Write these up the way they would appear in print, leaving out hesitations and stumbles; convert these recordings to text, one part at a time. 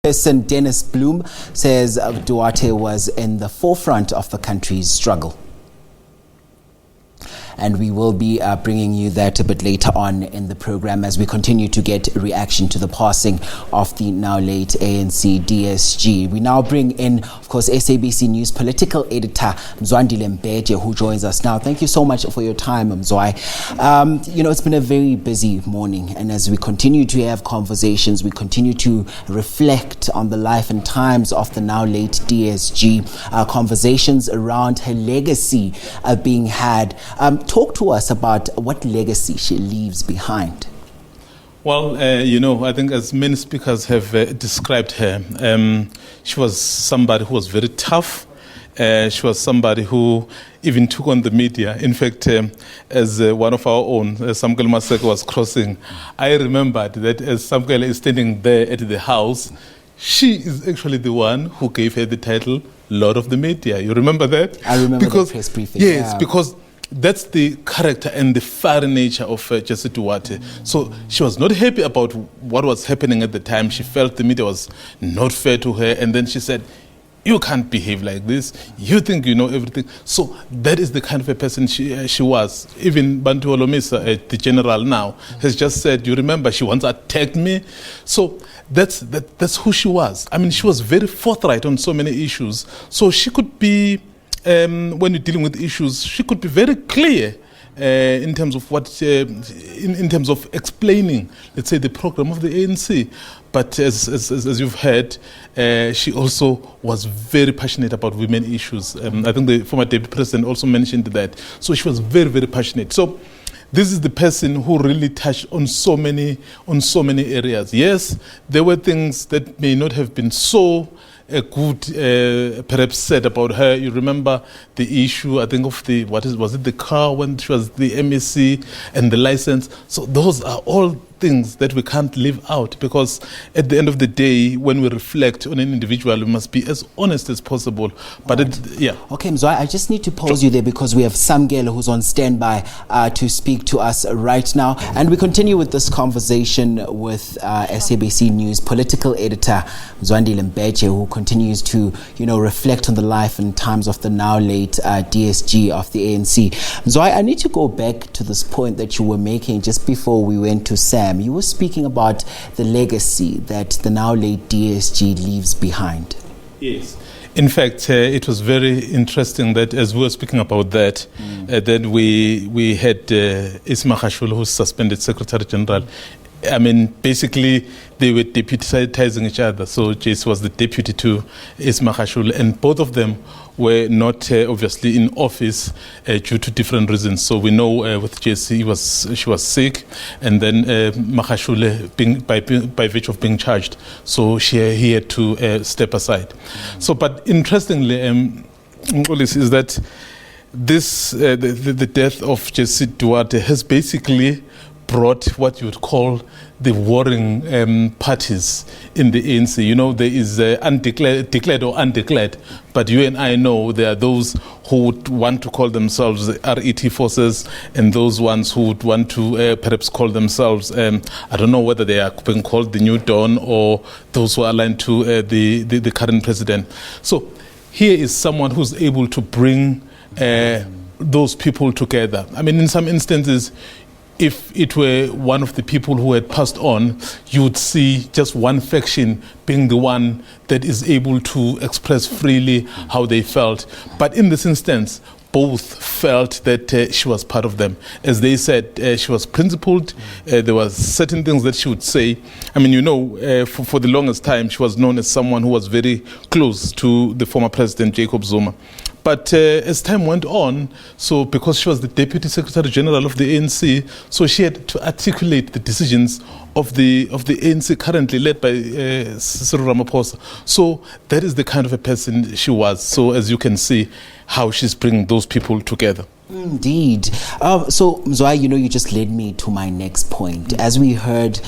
Person Dennis Bloom says Duarte was in the forefront of the country's struggle. And we will be bringing you that a bit later on in the program as we continue to get reaction to the passing of the now late ANC DSG. We now bring in, of course, SABC News political editor Mzwandile Mbeje, who joins us now. Thank you so much for your time, Mzwai. It's been a very busy morning, and as we continue to have conversations, we continue to reflect on the life and times of the now late DSG. Conversations around her legacy are being had. Talk to us about what legacy she leaves behind. Well, I think as many speakers have described her, she was somebody who was very tough. She was somebody who even took on the media. In fact, as one of our own, Samuel Maseko was crossing, I remembered that as Samuel is standing there at the house, she is actually the one who gave her the title Lord of the Media. You remember that? I remember the press briefing. Yes, because that's the character and the fiery nature of Jessie Duarte. So she was not happy about what was happening at the time. She felt the media was not fair to her. And then she said, you can't behave like this. You think you know everything. So that is the kind of a person she was. Even Bantu Olomisa, the general now, has just said, you remember, she once attacked me. So that's who she was. I mean, she was very forthright on so many issues. So she could be, when you're dealing with issues, she could be very clear in terms of what, in terms of explaining, let's say, the program of the ANC. But as you've heard, she also was very passionate about women issues. I think the former deputy president also mentioned that. So she was very, very passionate. So this is the person who really touched on so many areas. Yes, there were things that may not have been so good, perhaps said about her. You remember the issue, I think, of was it the car when she was the MEC and the license? So those are all things that we can't leave out, because at the end of the day, when we reflect on an individual, we must be as honest as possible. But Okay, Mzwai, I just need to pause you there because we have Samgelo who's on standby to speak to us right now. And we continue with this conversation with SABC News political editor Mzwandile Mbeje, who continues to, reflect on the life and times of the now late DSG of the ANC. Mzwai, I need to go back to this point that you were making just before we went to Sam. You were speaking about the legacy that the now late DSG leaves behind. Yes. In fact, it was very interesting that as we were speaking about that, then we had Isma Khashul, who's suspended Secretary General. I mean, basically, they were deputizing each other. So Jessie was the deputy to Isma Khashul, and both of them were not obviously in office due to different reasons. So we know with Jessie, she was sick, and then Makhashule, by virtue of being charged, so he had to step aside. So, but interestingly, is that this the death of Jessie Duarte has basically brought what you would call the warring parties in the ANC. There is declared or undeclared, but you and I know there are those who would want to call themselves RET forces, and those ones who would want to perhaps call themselves, I don't know whether they are being called the New Dawn or those who are aligned to the current president. So here is someone who's able to bring those people together. I mean, in some instances, if it were one of the people who had passed on, you would see just one faction being the one that is able to express freely how they felt. But in this instance, both felt that she was part of them. As they said, she was principled. There were certain things that she would say. I mean, for the longest time, she was known as someone who was very close to the former president, Jacob Zuma. But as time went on, so because she was the Deputy Secretary General of the ANC, so she had to articulate the decisions of the ANC currently led by Cyril Ramaphosa. So that is the kind of a person she was. So as you can see, how she's bringing those people together. Indeed. So, Mzwai, you just led me to my next point. As we heard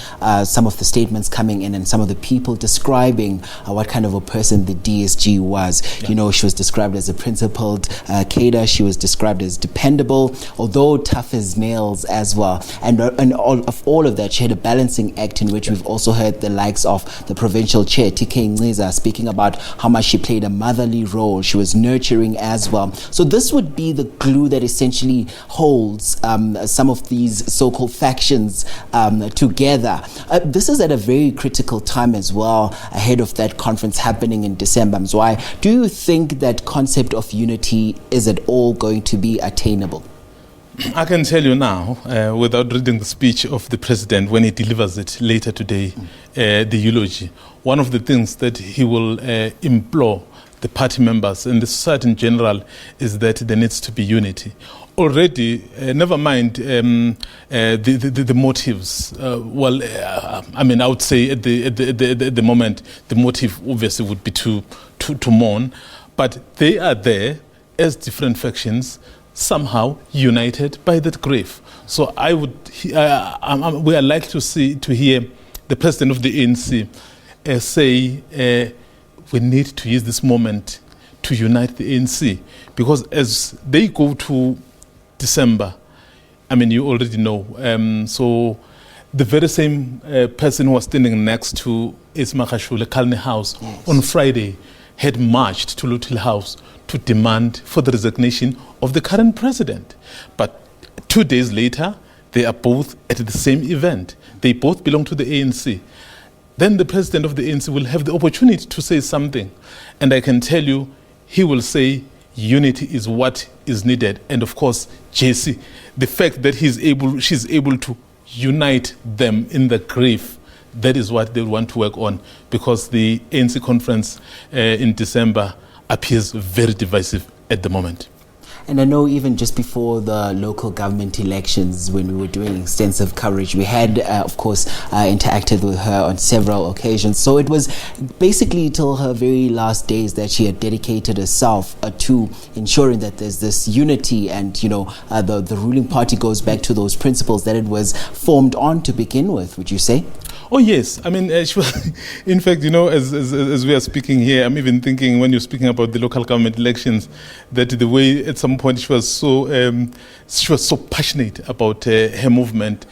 some of the statements coming in and some of the people describing what kind of a person the DSG was. Yeah. She was described as a principled cadre. She was described as dependable, although tough as nails as well. And all of that, she had a balancing act in which we've also heard the likes of the provincial chair, TK Ngqiza, speaking about how much she played a motherly role. She was nurturing as well. So this would be the glue that essentially holds some of these so-called factions together. This is at a very critical time as well, ahead of that conference happening in December. Why do you think that concept of unity is at all going to be attainable? I can tell you now, without reading the speech of the president when he delivers it later today, the eulogy, one of the things that he will implore the party members and the society in general is that there needs to be unity. Already, never mind the motives. I would say at the moment, the motive obviously would be to mourn, but they are there as different factions, somehow united by that grief. So we are likely to hear the president of the ANC say, we need to use this moment to unite the ANC, because as they go to December, you already know. So the very same person who was standing next to Ismakhashule Kalni House on Friday had marched to Lutil House to demand for the resignation of the current president. But 2 days later, they are both at the same event. They both belong to the ANC. Then the president of the ANC will have the opportunity to say something. And I can tell you, he will say unity is what is needed. And of course, Jessie, the fact that she's able to unite them in the grief, that is what they want to work on, because the ANC conference in December appears very divisive at the moment. And I know even just before the local government elections, when we were doing extensive coverage, we had, of course, interacted with her on several occasions. So it was basically till her very last days that she had dedicated herself to ensuring that there's this unity, and, the ruling party goes back to those principles that it was formed on to begin with, would you say? Oh, yes. She was, in fact, as we are speaking here, I'm even thinking when you're speaking about the local government elections, that the way at some point she was so passionate about her movement.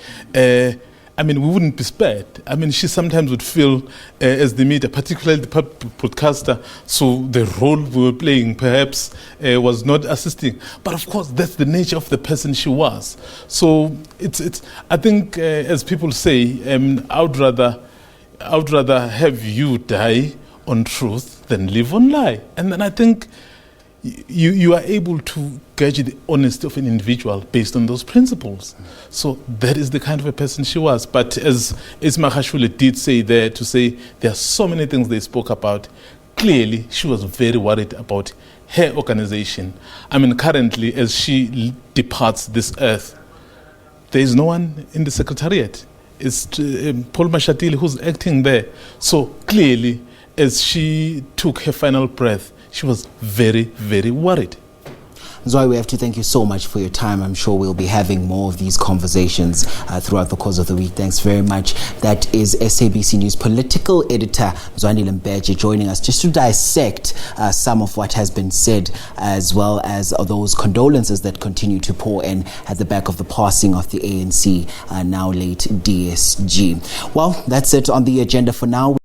We wouldn't be spared. She sometimes would feel, as the media, particularly the broadcaster, so the role we were playing perhaps was not assisting. But of course, that's the nature of the person she was. So it's. I think, as people say, I would rather have you die on truth than live on lie. And then I think you are able to gauge the honesty of an individual based on those principles. So that is the kind of a person she was. But as Ismakhashule did say there, there are so many things they spoke about, clearly she was very worried about her organization. Currently, as she departs this earth, there is no one in the secretariat. It's Paul Mashatile who's acting there. So clearly, as she took her final breath, she was very, very worried. Mzwai, we have to thank you so much for your time. I'm sure we'll be having more of these conversations throughout the course of the week. Thanks very much. That is SABC News political editor Mzwandile Mbeje joining us just to dissect some of what has been said, as well as those condolences that continue to pour in at the back of the passing of the ANC, now late DSG. Well, that's it on the agenda for now.